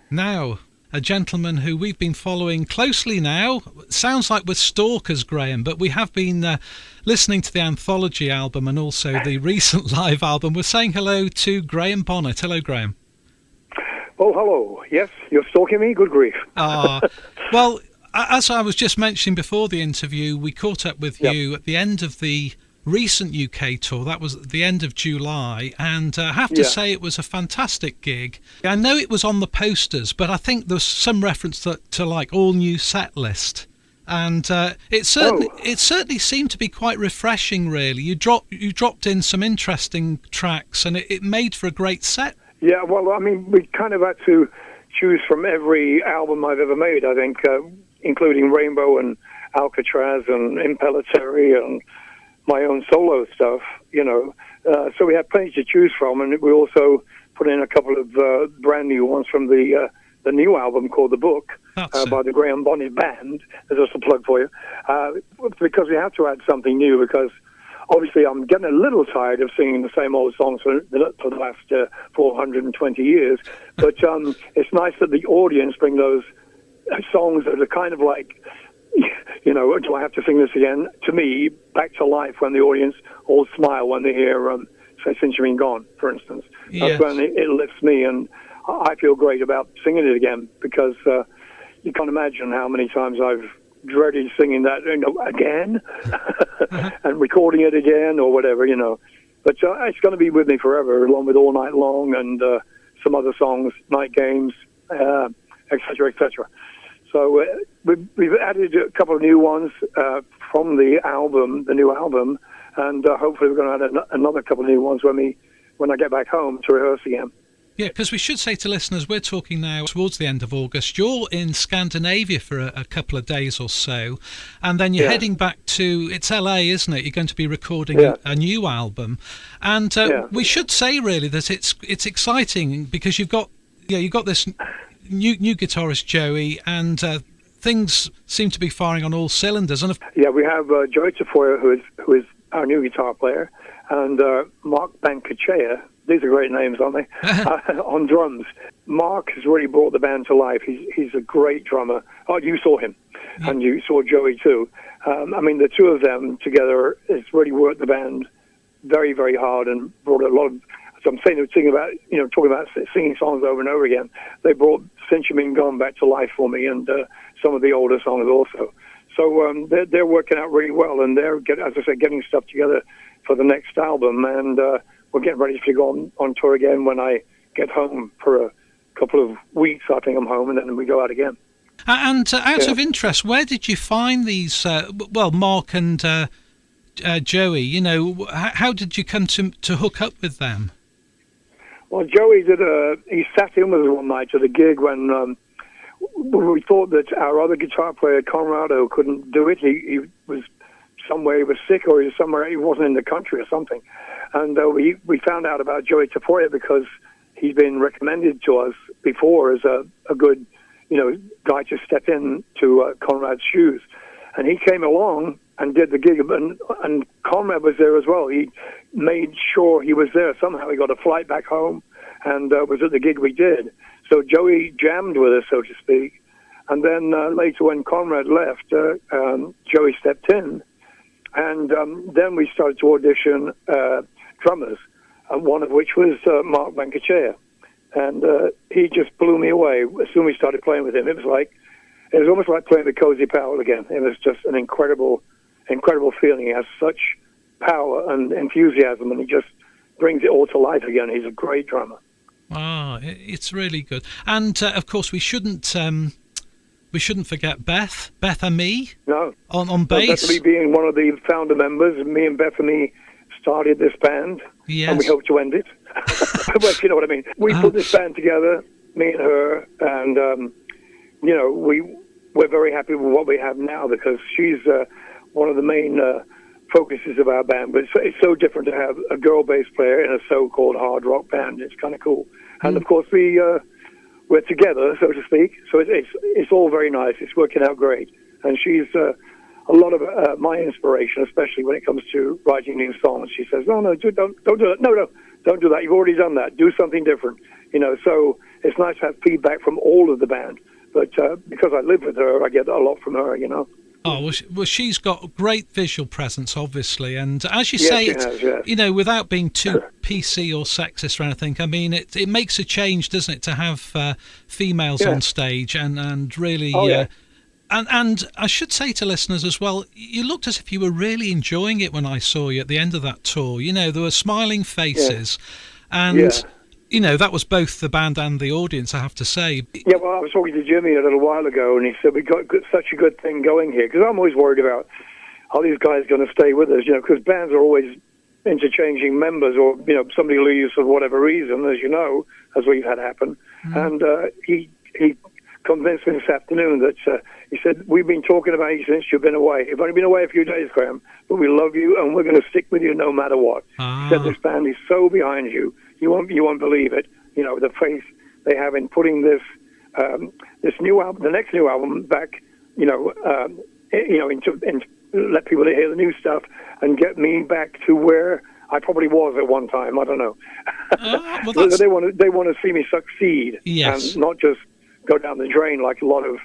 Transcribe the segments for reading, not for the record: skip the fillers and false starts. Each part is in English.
Now, a gentleman who we've been following closely now. Sounds like we're stalkers, Graham, but we have been listening to the anthology album and also the recent live album. We're saying hello to Graham Bonnet. Hello, Graham. Oh, hello. Yes, you're stalking me? Good grief. Well, as I was just mentioning before the interview, we caught up with you at the end of the recent UK tour. That was at the end of July, and I have to say it was a fantastic gig. I know it was on the posters, but I think there's some reference to like all new set list, and it certainly seemed to be quite refreshing. Really, you dropped in some interesting tracks, and it made for a great set. Yeah, well, I mean, we kind of had to choose from every album I've ever made, I think, including Rainbow and Alcatraz and Impellitteri and my own solo stuff, so we had plenty to choose from, and we also put in a couple of brand new ones from the new album called The Book by the Graham Bonnet Band. There's just a plug for you, because we have to add something new, because obviously I'm getting a little tired of singing the same old songs for the last 420 years, but it's nice that the audience bring those songs that are kind of like, do I have to sing this again? To me, back to life when the audience all smile when they hear, say, Since You've Been Gone, for instance. That's when it lifts me, and I feel great about singing it again, because you can't imagine how many times I've dreaded singing that again and recording it again or whatever, But it's going to be with me forever, along with All Night Long and some other songs, Night Games, etc., etc. So we've added a couple of new ones from the album, the new album, and hopefully we're going to add another couple of new ones when I get back home to rehearse again. Yeah, because we should say to listeners, we're talking now towards the end of August. You're in Scandinavia for a couple of days or so, and then you're heading back to, it's LA, isn't it? You're going to be recording a new album. And we should say, really, that it's exciting, because you've got this new guitarist, Joey, and things seem to be firing on all cylinders. And we have Joey Tafoya, who is our new guitar player, and Mark Bankachea. These are great names, aren't they? On drums. Mark has really brought the band to life. He's a great drummer. Oh, you saw him, and you saw Joey too. The two of them together has really worked the band very, very hard and brought a lot of. So I'm saying, talking about singing songs over and over again. They brought Since You've Been Gone back to life for me, and some of the older songs also. So they're working out really well, and they're, as I said, getting stuff together for the next album, and we're getting ready to go on tour again when I get home for a couple of weeks. I think I'm home, and then we go out again. And out of interest, where did you find these? Mark and Joey. How did you come to hook up with them? Well, Joey he sat in with us one night at a gig when we thought that our other guitar player, Conrado, couldn't do it. He was somewhere, he was sick, or he was somewhere, he wasn't in the country or something. And we found out about Joey Tafoya because he's been recommended to us before as a good, guy to step in to Conrad's shoes. And he came along and did the gig, and Conrad was there as well. He made sure he was there. Somehow he got a flight back home and was at the gig we did. So Joey jammed with us, so to speak. And then later when Conrad left, Joey stepped in. And then we started to audition drummers, one of which was Mark Bankachea. And he just blew me away as soon as we started playing with him. It was almost like playing with Cozy Powell again. It was just an incredible feeling. He has such power and enthusiasm, and he just brings it all to life again. He's a great drummer. Ah, it's really good. And of course, we shouldn't forget Beth Ami. No, on bass. Beth Ami being one of the founder members. Me and Beth Ami started this band, and we hope to end it. Well, you know what I mean. We put this band together, me and her, and we're very happy with what we have now, because she's one of the main focuses of our band. But it's so different to have a girl bass player in a so-called hard rock band. It's kind of cool. And of course, we're together, so to speak. So it's all very nice. It's working out great. And she's a lot of my inspiration, especially when it comes to writing new songs. She says, "No, don't do it. No, don't do that. You've already done that. Do something different." So it's nice to have feedback from all of the band. But because I live with her, I get a lot from her, you know. Oh, well, she's got great visual presence, obviously, and as you Yes, say, she has, yes. you know, without being too PC or sexist or anything, I mean, it makes a change, doesn't it, to have females on stage and really... And I should say to listeners as well, you looked as if you were really enjoying it when I saw you at the end of that tour. You know, there were smiling faces, and... You know, that was both the band and the audience, I have to say. Yeah, well, I was talking to Jimmy a little while ago, and he said, we've got such a good thing going here. Because I'm always worried about, are these guys going to stay with us? You know, because bands are always interchanging members, or, you know, somebody leaves for whatever reason, as you know, as we've had happen. And he convinced me this afternoon that, he said, we've been talking about you since you've been away. You've only been away a few days, Graham, but we love you, and we're going to stick with you no matter what. He said, this band is so behind you. You won't believe it. You know, the faith they have in putting this new album, the next new album, back. Into let people hear the new stuff and get me back to where I probably was at one time. I don't know. They want to see me succeed, and not just go down the drain like a lot of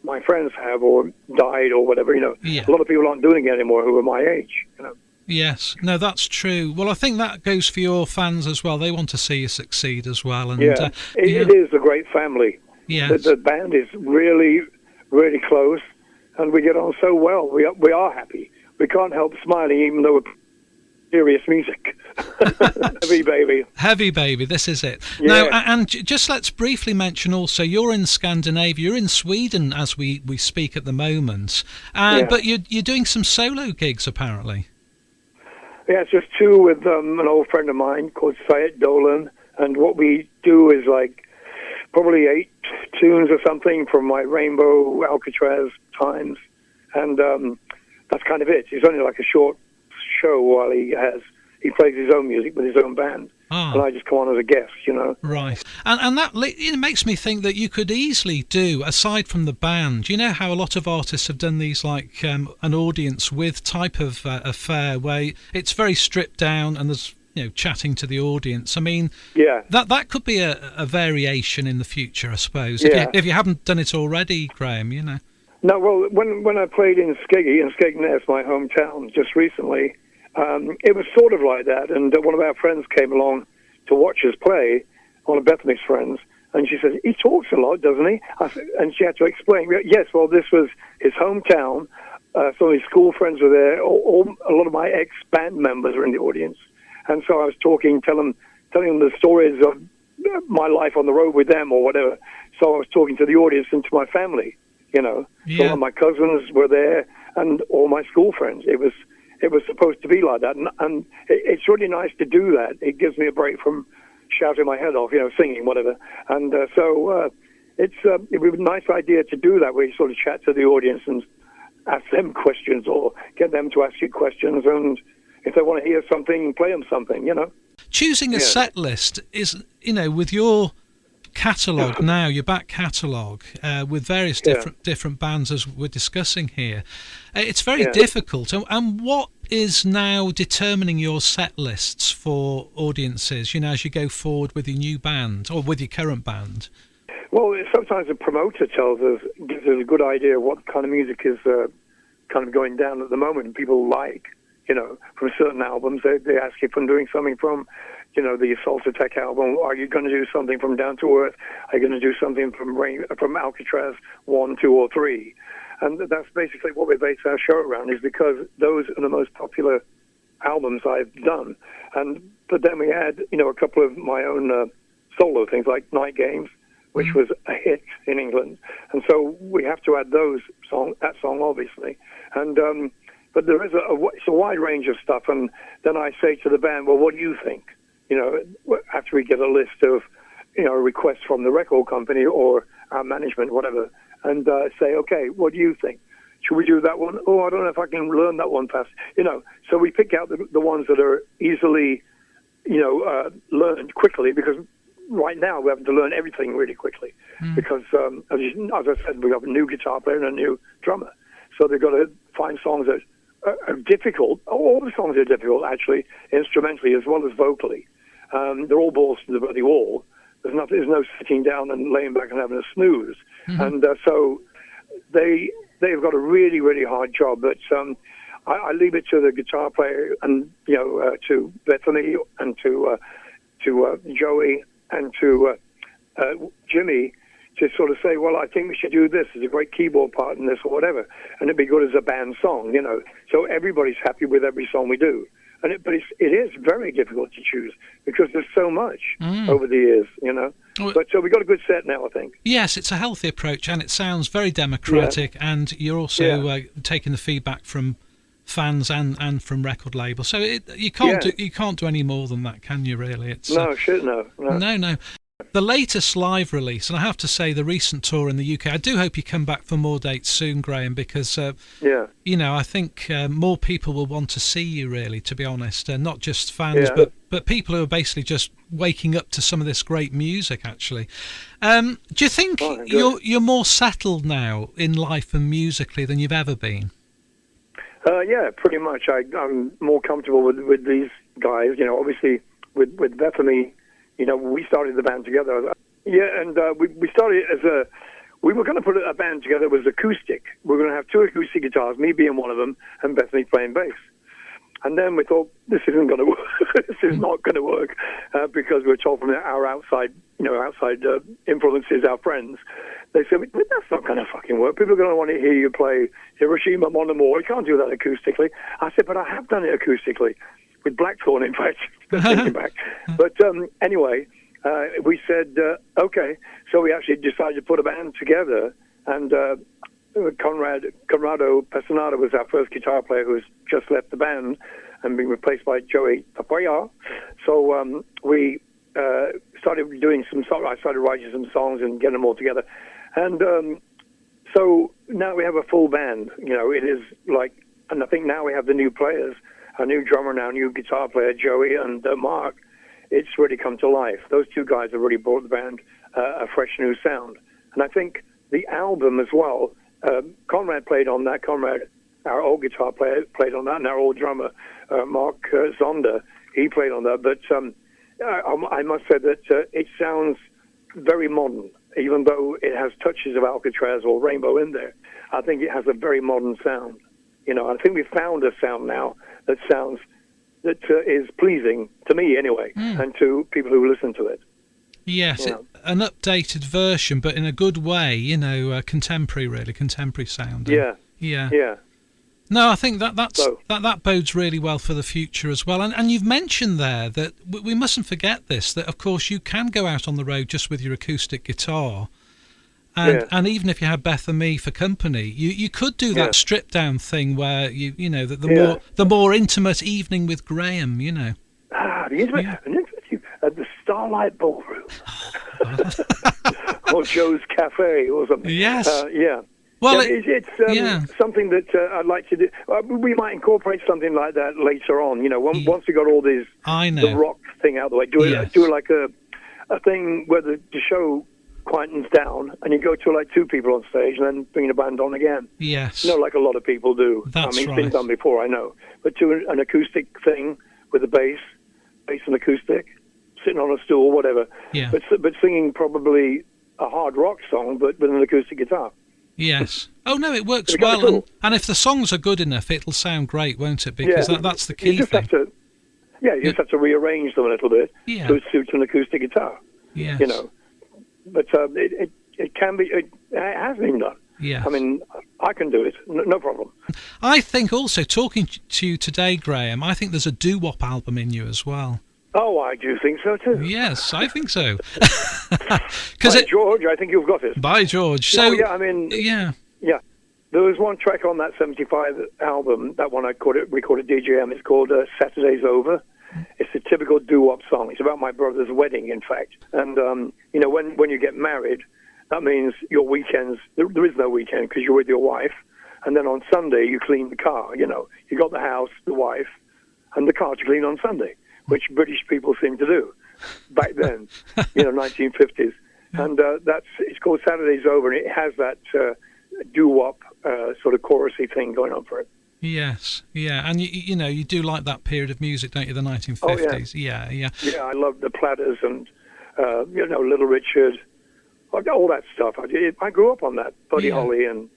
my friends have, or died, or whatever. You know, a lot of people aren't doing it anymore who are my age. You know. Yes, no, that's true. Well, I think that goes for your fans as well. They want to see you succeed as well. And it is a great family. Yes. The band is really, really close, and we get on so well. We are happy. We can't help smiling, even though we're serious music. Heavy baby. Heavy baby, this is it. Yeah. Now, and just let's briefly mention also, you're in Scandinavia, you're in Sweden as we speak at the moment, but you're doing some solo gigs apparently. Yeah, it's just two with an old friend of mine called Syed Dolan, and what we do is like probably 8 tunes or something from my Rainbow Alcatraz times, and that's kind of it. It's only like a short show while he plays his own music with his own band. And I just come on as a guest, you know. Right. And that it makes me think that you could easily do, aside from the band, you know how a lot of artists have done these like an audience with type of affair where it's very stripped down and there's, you know, chatting to the audience. I mean, that could be a variation in the future, I suppose, if you haven't done it already, Graham, you know. No, well, when I played in Skegness, my hometown, just recently, it was sort of like that, and one of our friends came along to watch us play, one of Bethany's friends, and she said, he talks a lot, doesn't he? And she had to explain, yes, well, this was his hometown, so his school friends were there, a lot of my ex-band members were in the audience, and so I was telling them the stories of my life on the road with them or whatever, so I was talking to the audience and to my family, you know. So all my cousins were there, and all my school friends. It was supposed to be like that, and it's really nice to do that. It gives me a break from shouting my head off, you know, singing, whatever. And so it would be a nice idea to do that, where you sort of chat to the audience and ask them questions, or get them to ask you questions, and if they want to hear something, play them something, you know. Choosing a set list is, you know, with your catalogue now, your back catalogue, with various different bands as we're discussing here, it's very difficult. And what is now determining your set lists for audiences, you know, as you go forward with your new band or with your current band? Well, sometimes the promoter gives us a good idea of what kind of music is kind of going down at the moment. People like, you know, from certain albums, they ask if I'm doing something from, you know, the Assault Attack album. Are you going to do something from Down to Earth? Are you going to do something from Alcatraz 1, 2, or 3? And that's basically what we base our show around, is because those are the most popular albums I've done. But then we add, you know, a couple of my own solo things like Night Games, which was a hit in England. And so we have to add that song obviously. And but there is it's a wide range of stuff. And then I say to the band, well, what do you think? You know, after we get a list of, you know, requests from the record company or our management, whatever, and say, okay, what do you think? Should we do that one? Oh, I don't know if I can learn that one fast. You know, so we pick out the ones that are easily, you know, learned quickly, because right now we're having to learn everything really quickly because, as I said, we have a new guitar player and a new drummer. So they've got to find songs that are difficult. All the songs are difficult, actually, instrumentally as well as vocally. They're all balls to the bloody wall, There's no sitting down and laying back and having a snooze. And so they've got a really, really hard job. But I leave it to the guitar player and, to Bethany and to Joey and to Jimmy to sort of say, well, I think we should do this. There's a great keyboard part in this or whatever. And it'd be good as a band song, So everybody's happy with every song we do. But it is very difficult to choose because there's so much over the years, Well, But so we got a good set now, I think. Yes, it's a healthy approach, and it sounds very democratic. And you're also taking the feedback from fans and from record labels. So you can't do any more than that, can you? Really? It's no. The latest live release, and I have to say, the recent tour in the UK. I do hope you come back for more dates soon, Graham, because I think more people will want to see you. Really, to be honest, not just fans, but people who are basically just waking up to some of this great music. Actually, do you think you're more settled now in life and musically than you've ever been? Yeah, pretty much. I'm more comfortable with these guys. Obviously with Bethany. We started the band together. Yeah, and we started we were going to put a band together. It was acoustic. We were going to have 2 acoustic guitars, me being one of them, and Bethany playing bass. And then we thought, this isn't going to work. This is not going to work because we were told from our outside influences, our friends. They said, that's not going to fucking work. People are going to want to hear you play Hiroshima Mon Amour. You can't do that acoustically. I said, but I have done it acoustically. With Blackthorn, in fact, thinking back. But anyway, we said, okay. So we actually decided to put a band together, and Conrado Pesanada was our first guitar player who's just left the band and been replaced by Joey Tapoya. So we started doing some songs. I started writing some songs and getting them all together. And so now we have a full band. It is like, and I think now we have the new players. Our new drummer now, new guitar player, Joey, and Mark. It's really come to life. Those 2 guys have really brought the band a fresh new sound. And I think the album as well, Conrad played on that. Conrad, our old guitar player, played on that, and our old drummer, Mark Zonder, he played on that. But I must say that it sounds very modern, even though it has touches of Alcatraz or Rainbow in there. I think it has a very modern sound. I think we've found a sound now that is pleasing to me anyway, and to people who listen to it. Yes, an updated version, but in a good way. Contemporary sound. Yeah. No, I think that bodes really well for the future as well. And you've mentioned there that we mustn't forget this. That of course you can go out on the road just with your acoustic guitar. And even if you had Beth and me for company, you could do that stripped down thing where the more intimate evening with Graham, the intimate at the Starlight Ballroom or Joe's Cafe or something. Yes. Well, it's something that I'd like to do. We might incorporate something like that later on. Once we got all these the rock thing out of the way, do like a thing where the show quietens down and you go to like 2 people on stage and then bring the band on again. Yes. Like a lot of people do. That's it's been done before, I know. But to an acoustic thing with a bass and acoustic, sitting on a stool, whatever. Yeah. But singing probably a hard rock song, but with an acoustic guitar. Yes. Oh no, it works well. Cool. And if the songs are good enough, it'll sound great, won't it? Because that's the key thing. You just have to rearrange them a little bit so it suits an acoustic guitar. Yes. But it can be. It has been done. Yeah. I mean, I can do it. No problem. I think also talking to you today, Graham, I think there's a doo-wop album in you as well. Oh, I do think so too. Yes, I think so. By George, I think you've got it. By George. So yeah. There was one track on that '75 album. That one I recorded DJM. It's called "Saturday's Over." It's a typical doo-wop song. It's about my brother's wedding, in fact. And, when you get married, that means your weekends, there is no weekend because you're with your wife. And then on Sunday, you clean the car, You got the house, the wife, and the car to clean on Sunday, which British people seem to do back then, 1950s. And it's called Saturday's Over, and it has that doo-wop sort of chorusy thing going on for it. Yes, and you do like that period of music, don't you? The 1950s. Oh, yeah. Yeah, I love the Platters and Little Richard, all that stuff. I grew up on that, Buddy Holly, and